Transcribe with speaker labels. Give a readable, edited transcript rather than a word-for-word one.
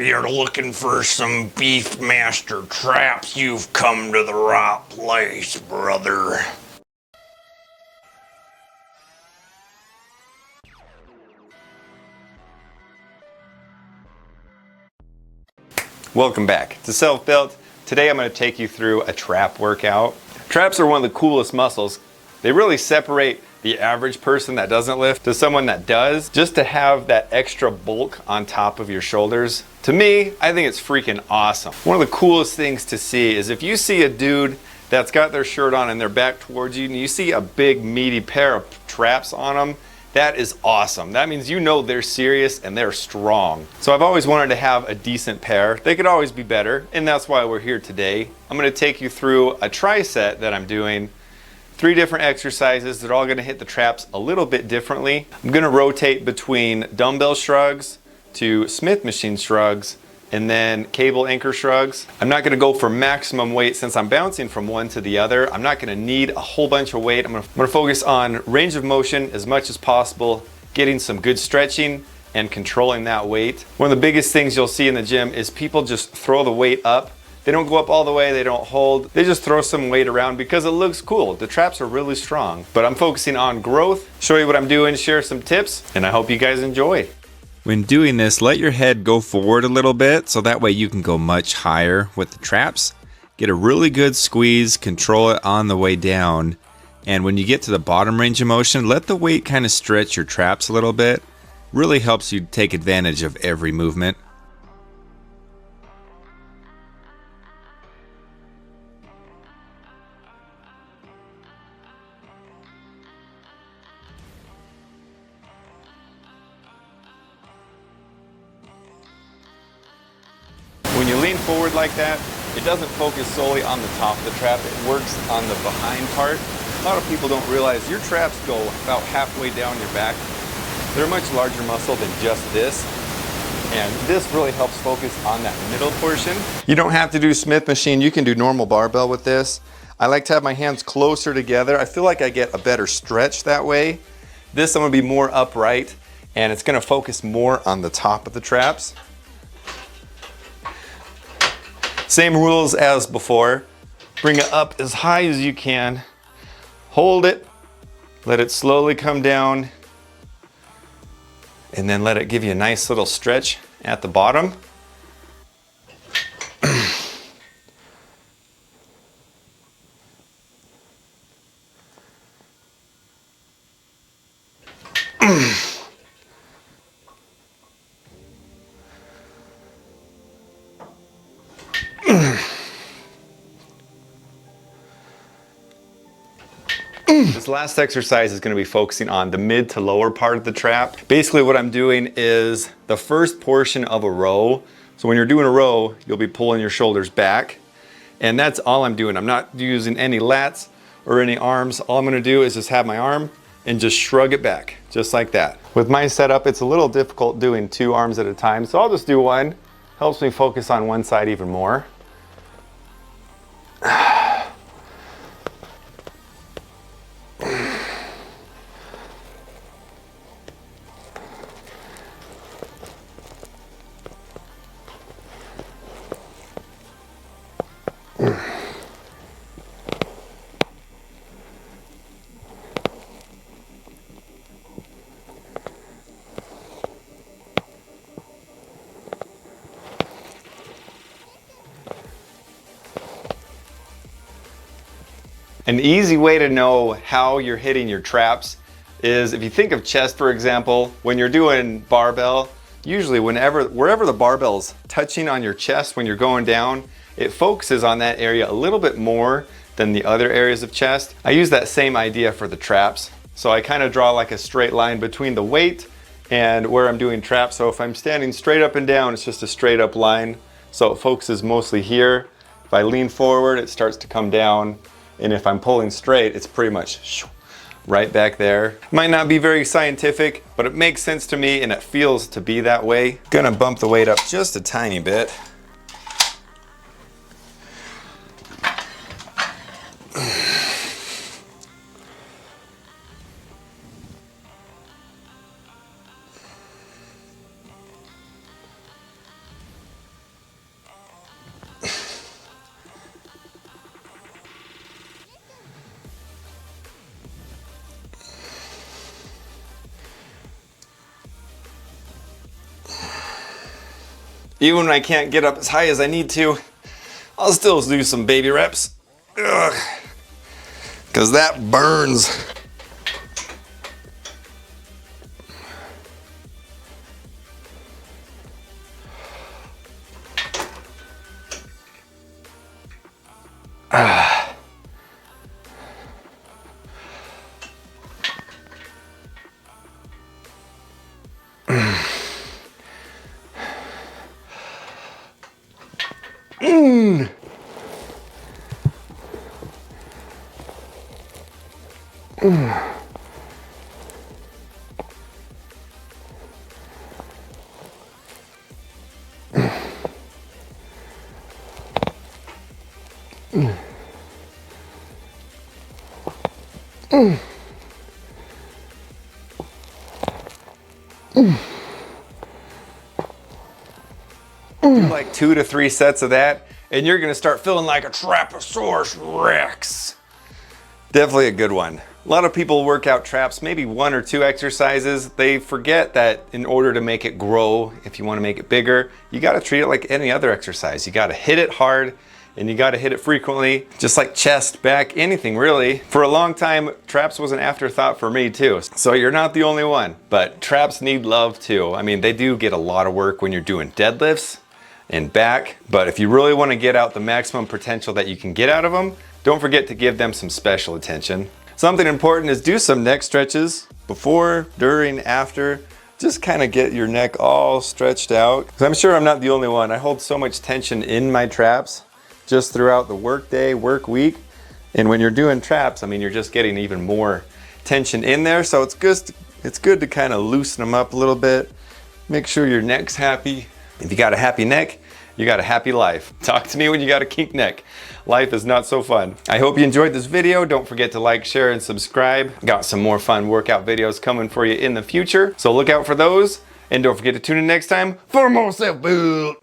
Speaker 1: you're looking for some Beefmaster traps, you've come to the right place, brother.
Speaker 2: Welcome back to Self Built. Today I'm going to take you through a trap workout. Traps are one of the coolest muscles. They really separate the average person that doesn't lift to someone that does. Just to have that extra bulk on top of your shoulders, to me, I think it's freaking awesome. One of the coolest things to see is if you see a dude that's got their shirt on and their back towards you and you see a big meaty pair of traps on them, that is awesome. That means you know they're serious and they're strong. So I've always wanted to have a decent pair. They could always be better, and that's why we're here today. I'm gonna take you through a tri-set that I'm doing. 3 different exercises. They're all gonna hit the traps a little bit differently. I'm gonna rotate between dumbbell shrugs to Smith machine shrugs and then cable anchor shrugs. I'm not gonna go for maximum weight since I'm bouncing from one to the other. I'm not gonna need a whole bunch of weight. I'm gonna focus on range of motion as much as possible, getting some good stretching and controlling that weight. One of the biggest things you'll see in the gym is people just throw the weight up. They don't go up all the way, they don't hold. They just throw some weight around because it looks cool. The traps are really strong, but I'm focusing on growth, show you what I'm doing, share some tips, and I hope you guys enjoy.
Speaker 3: When doing this, let your head go forward a little bit so that way you can go much higher with the traps. Get a really good squeeze, control it on the way down. And when you get to the bottom range of motion, let the weight kind of stretch your traps a little bit. Really helps you take advantage of every movement.
Speaker 2: When you lean forward like that, it doesn't focus solely on the top of the trap, it works on the behind part. A lot of people don't realize your traps go about halfway down your back. They're a much larger muscle than just this, and this really helps focus on that middle portion. You don't have to do Smith machine, you can do normal barbell with this. I like to have my hands closer together. I feel like I get a better stretch that way. This I'm gonna be more upright, and it's gonna focus more on the top of the traps. Same rules as before. Bring it up as high as you can. Hold it, let it slowly come down, and then let it give you a nice little stretch at the bottom. This last exercise is going to be focusing on the mid to lower part of the trap. Basically what I'm doing is the first portion of a row. So when you're doing a row, you'll be pulling your shoulders back. And that's all I'm doing. I'm not using any lats or any arms. All I'm going to do is just have my arm and just shrug it back, just like that. With my setup, it's a little difficult doing 2 arms at a time, so I'll just do one. Helps me focus on one side even more. An easy way to know how you're hitting your traps is if you think of chest, for example, when you're doing barbell, usually wherever the barbell's touching on your chest when you're going down, it focuses on that area a little bit more than the other areas of chest. I use that same idea for the traps. So I kind of draw like a straight line between the weight and where I'm doing traps. So if I'm standing straight up and down, it's just a straight up line. So it focuses mostly here. If I lean forward, it starts to come down. And if I'm pulling straight, it's pretty much right back there. Might not be very scientific, but it makes sense to me and it feels to be that way. Gonna bump the weight up just a tiny bit. Even when I can't get up as high as I need to, I'll still do some baby reps. Ugh. 'Cause that burns. Do like 2 to 3 sets of that, and you're gonna start feeling like a Traposaurus Rex. Definitely a good one. A lot of people work out traps, maybe 1 or 2 exercises. They forget that in order to make it grow, if you want to make it bigger, you got to treat it like any other exercise. You got to hit it hard, and you got to hit it frequently, just like chest, back, anything really. For a long time, traps was an afterthought for me too. So you're not the only one, but traps need love too. I mean, they do get a lot of work when you're doing deadlifts and back, but if you really want to get out the maximum potential that you can get out of them, don't forget to give them some special attention. Something important is do some neck stretches before, during, after. Just kind of get your neck all stretched out. 'Cause I'm sure I'm not the only one. I hold so much tension in my traps just throughout the work day, work week. And when you're doing traps, I mean, you're just getting even more tension in there. So it's good to kind of loosen them up a little bit. Make sure your neck's happy. If you got a happy neck, you got a happy life. Talk to me when you got a kink neck. Life is not so fun. I hope you enjoyed this video. Don't forget to like, share, and subscribe. Got some more fun workout videos coming for you in the future. So look out for those. And don't forget to tune in next time for more self-build.